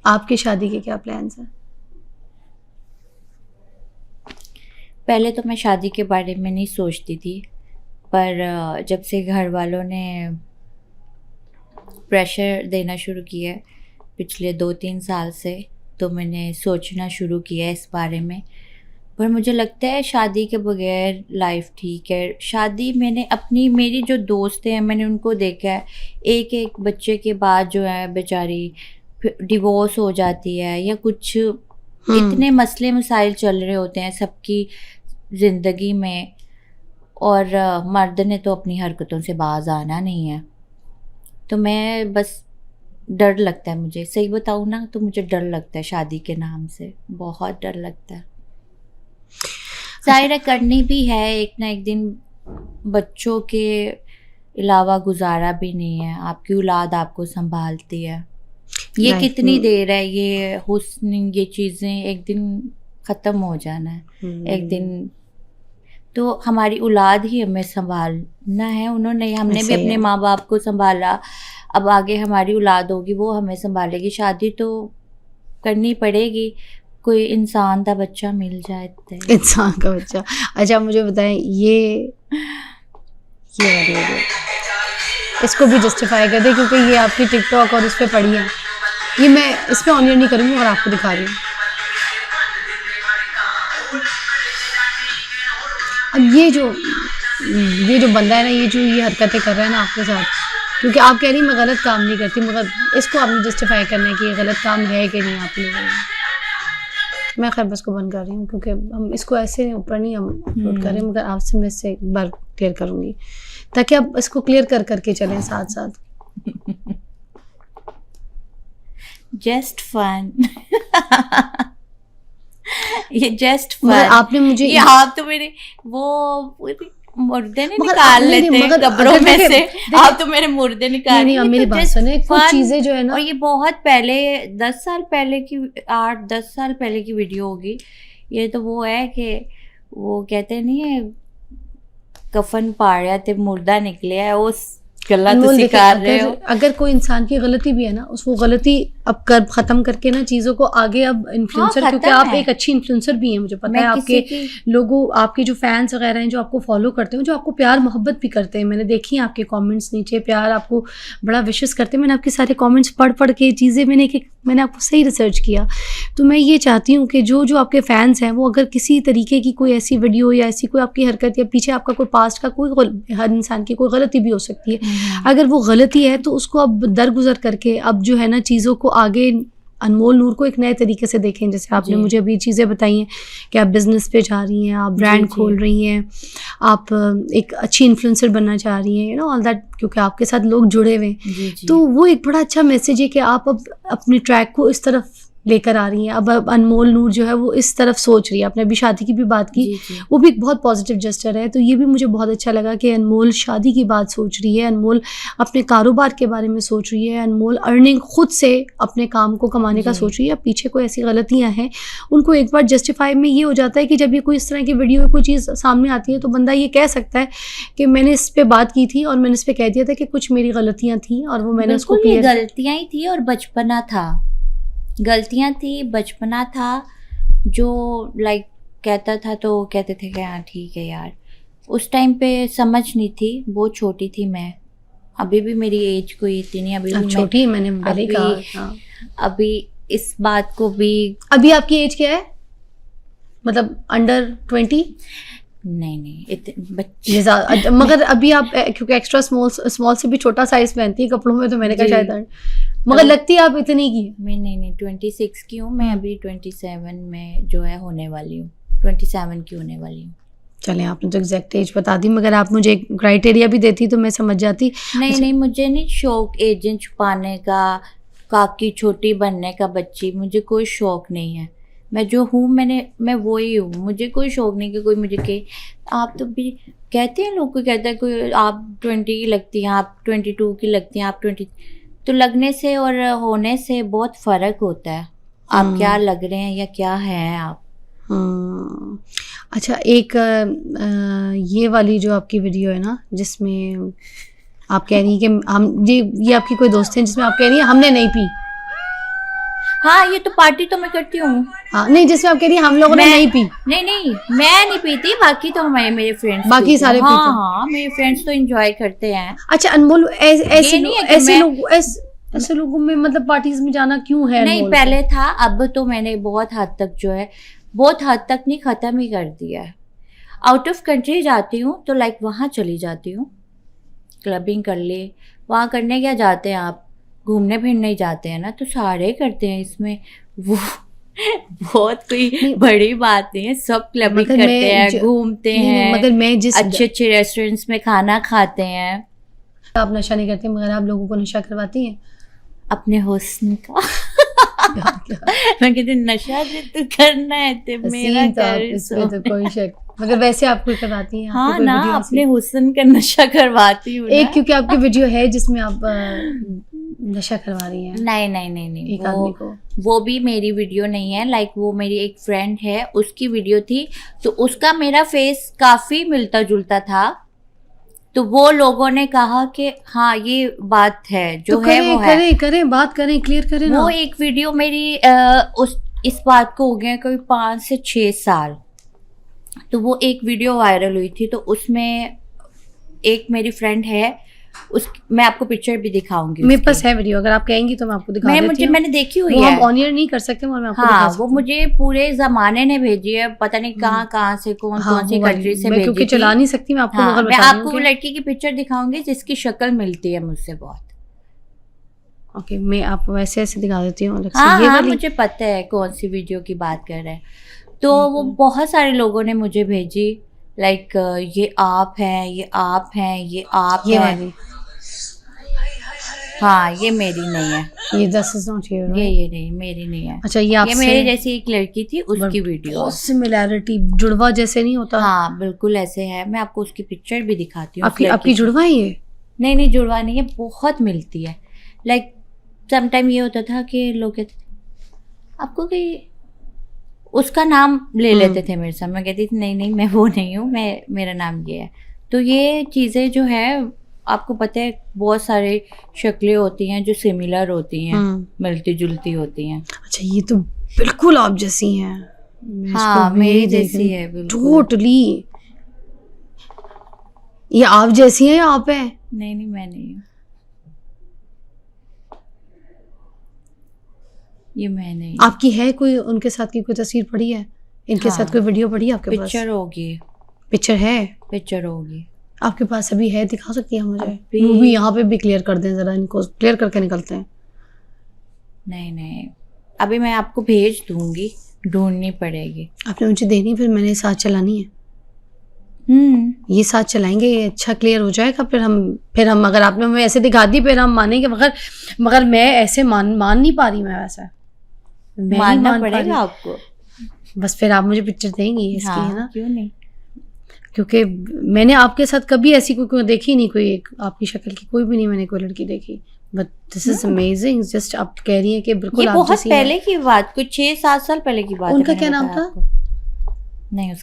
आपकी शादी के क्या प्लान्स हैं? पहले तो मैं शादी के बारे में नहीं सोचती थी, पर जब से घर वालों ने प्रेशर देना शुरू किया है पिछले 2-3 साल से, तो मैंने सोचना शुरू किया है इस बारे में। पर मुझे लगता है शादी के बगैर लाइफ ठीक है। शादी मेरी जो दोस्त हैं, मैंने उनको देखा है, एक एक बच्चे के बाद जो है बेचारी डिवोर्स हो जाती है या कुछ इतने मसले मसाइल चल रहे होते हैं सबकी ज़िंदगी में, और मर्द ने तो अपनी हरकतों से बाज आना नहीं है। तो मैं बस डर लगता है, मुझे सही बताऊँ ना तो मुझे डर लगता है शादी के नाम से, बहुत डर लगता है। जाहिर है करनी भी है, एक ना एक दिन बच्चों के अलावा गुजारा भी नहीं है, आपकी औलाद आपको संभालती है। ये कितनी देर है, ये हुस्न, ये चीज़ें एक दिन ख़त्म हो जाना है। एक दिन तो हमारी औलाद ही हमें संभालना है, हमने भी अपने माँ बाप को संभाला, अब आगे हमारी औलाद होगी वो हमें संभालेगी। शादी तो करनी पड़ेगी, कोई इंसान का बच्चा मिल जाए तो। इंसान का बच्चा। अच्छा मुझे बताएं, ये इसको भी जस्टिफाई कर दे, क्योंकि ये आपकी टिकटॉक और उस पर पड़ी है। ये मैं इस पर ऑनियन नहीं करूँगी और आपको दिखा रही हूँ। अब ये जो बंदा है ना, ये हरकतें कर रहा है ना आपके साथ, क्योंकि आप कह रही मैं गलत काम नहीं करती, मगर इसको आपने जस्टिफाई करना है कि ये गलत काम है कि नहीं आप लोगों ने। मैं खैर बस को बंद कर रही हूँ, क्योंकि हम इसको ऐसे ऊपर नहीं हम अपलोड कर रहे हैं, मगर आपसे मैं इससे एक बार क्लियर करूँगी ताकि आप इसको क्लियर करके चलें साथ साथ। Just fun. ये जस्ट फन। आपने मुझे ये आप तो मेरे वो मुर्दे नहीं निकाल लेते कब्रों में से, आप तो मेरे मुर्दे निकाल। नहीं, मेरी बात सुने, कुछ चीजें जो है ना, और ये बहुत पहले 10 साल पहले की 8-10 साल पहले की वीडियो होगी। ये तो वो है कि वो कहते नहीं है कफन पाया ते मुर्दा निकले है, उस गलत सिखा रहे हो। अगर कोई इंसान की गलती भी है ना, उसको गलती अब खत्म करके ना चीज़ों को आगे अब इन्फ्लुएंसर, क्योंकि आप एक अच्छी इन्फ्लुएंसर भी हैं, मुझे पता है। आपके लोगों, आपके जो फैंस वगैरह हैं जो आपको फॉलो करते हैं, जो आपको प्यार मोहब्बत भी करते हैं, मैंने देखी हैं आपके कमेंट्स नीचे, प्यार आपको बड़ा विशेष करते हैं। मैंने आपके सारे कमेंट्स पढ़ के चीज़ें मैंने आपको सही रिसर्च किया। तो मैं ये चाहती हूँ कि जो आपके फैंस हैं वो अगर किसी तरीके की कोई ऐसी वीडियो या ऐसी कोई आपकी हरकत या पीछे आपका कोई पास्ट का कोई, हर इंसान की कोई गलती भी हो सकती है, अगर वो गलती है तो उसको अब दरगुजर करके अब जो है ना चीज़ों को आगे अनमोल नूर को एक नए तरीके से देखें। जैसे आपने मुझे अभी चीज़ें बताई हैं कि आप बिज़नेस पे जा रही हैं, आप ब्रांड खोल रही हैं, आप एक अच्छी इन्फ्लुएंसर बनना चाह रही हैं, ऑल दैट, क्योंकि आपके साथ लोग जुड़े हुए हैं। तो वो एक बड़ा अच्छा मैसेज है कि आप अब अपने ट्रैक को इस तरफ लेकर आ रही हैं। अब अनमोल नूर जो है वो इस तरफ सोच रही है। आपने अभी शादी की भी बात की, वो भी एक बहुत पॉजिटिव जेस्चर है। तो ये भी मुझे बहुत अच्छा लगा कि अनमोल शादी की बात सोच रही है, अनमोल अपने कारोबार के बारे में सोच रही है, अनमोल अर्निंग खुद से अपने काम को कमाने का सोच रही है। पीछे कोई ऐसी गलतियाँ हैं उनको एक बार जस्टिफाई में ये हो जाता है कि जब ये कोई इस तरह की वीडियो में कोई चीज़ सामने आती है तो बंदा ये कह सकता है कि मैंने इस पर बात की थी और मैंने इस पर कह दिया था कि कुछ मेरी गलतियाँ थी और वो मैंने उसको गलतियाँ ही थी और बचपना था, गलतियाँ थी, बचपना था, जो लाइक कहता था तो कहते थे कि हाँ ठीक है यार। उस टाइम पे समझ नहीं थी, बहुत छोटी थी मैं, अभी भी मेरी एज कोई इतनी नहीं, अभी भी छोटी, मैंने पहले कहा। अभी इस बात को भी, अभी आपकी एज क्या है, मतलब अंडर 20? नहीं बच्चे, मगर अभी आप क्योंकि एक्स्ट्रा स्मॉल से भी छोटा साइज पहनती है कपड़ों में, तो मैंने कहा शायद, मगर लगती है आप इतनी की। मैं नहीं 26 की हूँ मैं, अभी 27 में जो है होने वाली हूँ, 27 की होने वाली हूँ। चले, आपने तो एग्जैक्ट एज बता दी, मगर आप मुझे क्राइटेरिया भी देती तो मैं समझ जाती। नहीं, मुझे नहीं शौक एजेंट छुपाने का, काकी छोटी बनने का, बच्ची, मुझे कोई शौक नहीं है। मैं जो हूँ मैं वही हूँ, मुझे कोई शौक नहीं कि कोई मुझे कहे आप तो भी कहते हैं, लोग को कहता है कोई आप 20 की लगती हैं, आप 22 की लगती हैं, आप 20, तो लगने से और होने से बहुत फ़र्क होता है। आप क्या लग रहे हैं या क्या हैं आप। अच्छा, एक ये वाली जो आपकी वीडियो है ना, जिसमें आप कह रही हैं कि हम ये आपकी कोई दोस्त है जिसमें आप कह रही हैं हमने नहीं पी। हाँ, ये तो पार्टी तो मैं करती हूँ। हाँ, नहीं जिसमें आप कह रही हैं हम लोगों ने नहीं पी। नहीं मैं नहीं पीती, बाकी तो हमारे मेरे फ्रेंड्स बाकी सारे हाँ, पीते हैं। हाँ मेरे फ्रेंड्स तो एंजॉय करते हैं। अच्छा अनमोल, ऐसे मैं लोगों में मतलब पार्टीज में जाना क्यों है? नहीं, अनमोल पहले था, अब तो मैंने बहुत हद तक जो है, बहुत हद तक नहीं, खत्म ही कर दिया है। आउट ऑफ कंट्री जाती हूँ तो लाइक वहाँ चली जाती हूँ, क्लबिंग कर ले। वहाँ करने क्या जाते हैं आप, घूमने फिरने ही जाते हैं ना, तो सारे करते हैं इसमें, वो बहुत कोई बड़ी बात नहीं है, सब क्लबिंग करते हैं, घूमते हैं, मगर मैं जिस अच्छे अच्छे रेस्टोरेंट्स में खाना खाते हैं। आप नशा नहीं करते मगर आप लोगों को नशा करवाती हैं अपने हुस्न का। मैं कहती नशा जो तू करना है तो मेरा कर, इसमें तो कोई शक, मगर वैसे आप कोई करवाती हैं? हाँ ना, अपने हुस्न का नशा करवाती हूँ एक, क्योंकि आपकी वीडियो है जिसमें आप नशा करवा रही हैं। नहीं एक आदमी को, वो भी मेरी वीडियो नहीं है, लाइक वो मेरी एक फ्रेंड है, उसकी वीडियो थी, तो उसका मेरा फेस काफी मिलता जुलता था, तो वो लोगों ने कहा कि हाँ ये बात है जो तो है वो है। करें बात करें, क्लियर करें ना। वो एक वीडियो मेरी इस बात को हो गया कोई 5 से 6 साल, तो वो एक वीडियो वायरल हुई थी, तो उसमें एक मेरी फ्रेंड है, मैं आपको पिक्चर भी दिखाऊंगी, मेरे पास है वीडियो, अगर आप कहेंगी तो मैं आपको दिखा देती हूँ। मैंने देखी हुई है, है, हम ऑन एयर नहीं कर सकते मगर मैं आपको हाँ, वो मुझे पूरे जमाने ने भेजी है, पता नहीं कहाँ से कौन सी कंट्री से भेजी, क्योंकि चला नहीं सकती मैं आपको, हाँ, मैं आपको वो लड़की की पिक्चर दिखाऊंगी जिसकी शक्ल मिलती है मुझसे बहुत। ओके, मैं आपको वैसे ऐसे दिखा देती हूँ। हाँ, मुझे पता है कौन सी वीडियो की बात कर रहे हैं। तो वो बहुत सारे लोगों ने मुझे भेजी, लाइक ये आप हैं, ये आप हैं, ये आप हैं। हाँ, ये मेरी नहीं है, ये दिस इज नॉट योर, ये नहीं, मेरी नहीं है। अच्छा, ये मेरे जैसी एक लड़की थी, उसकी वीडियो, सिमिलैरिटी, जुड़वा जैसे नहीं होता? हाँ, बिल्कुल ऐसे है। मैं आपको उसकी पिक्चर भी दिखाती हूँ। आपकी जुड़वा ही है? नहीं, जुड़वा नहीं है, बहुत मिलती है। लाइक समटाइम ये होता था कि लोग कहते आपको कि उसका नाम ले लेते थे मेरे साथ, मैं कहती थी नहीं मैं वो नहीं हूँ, मेरा नाम ये है। तो ये चीज़ें जो है, आपको पता है बहुत सारे शक्लें होती हैं जो सिमिलर होती हैं, मिलती जुलती होती हैं। अच्छा, ये तो बिल्कुल आप जैसी हैं। हाँ, मेरी जैसी है बिल्कुल, टोटली। ये आप जैसी हैं या आप हैं? नहीं मैं नहीं हूँ, ये मैं नहीं। आपकी है कोई उनके साथ की कोई तस्वीर पड़ी है? इनके साथ कोई वीडियो पड़ी है आपके पास? पिक्चर होगी, पिक्चर होगी आपके पास अभी है? दिखा सकती है मुझे? वो भी यहाँ पे भी क्लियर कर दें जरा, इनको क्लियर करके निकलते हैं। नहीं, अभी मैं आपको भेज दूंगी, ढूंढनी पड़ेगी। आपने मुझे देनी, फिर मैंने साथ चलानी है। ये साथ चलाएंगे, ये अच्छा क्लियर हो जाएगा, फिर हम अगर आपने हमें ऐसे दिखा दी फिर हम मानेंगे, मगर मैं ऐसे मान नहीं पा रही, मैं वैसा मानना पड़ेगा आपको। बस फिर आप मुझे पिक्चर देंगी इसकी, हाँ, है ना? क्यों नहीं, क्योंकि मैंने आपके साथ कभी ऐसी कोई देखी नहीं, कोई एक आपकी शक्ल की कोई भी नहीं मैंने कोई लड़की देखी, but this is amazing. Just आप कह रही हैं कि बिल्कुल ये बहुत पहले की बात, कुछ 6-7 साल पहले की बात है। उनका क्या नाम था? नहीं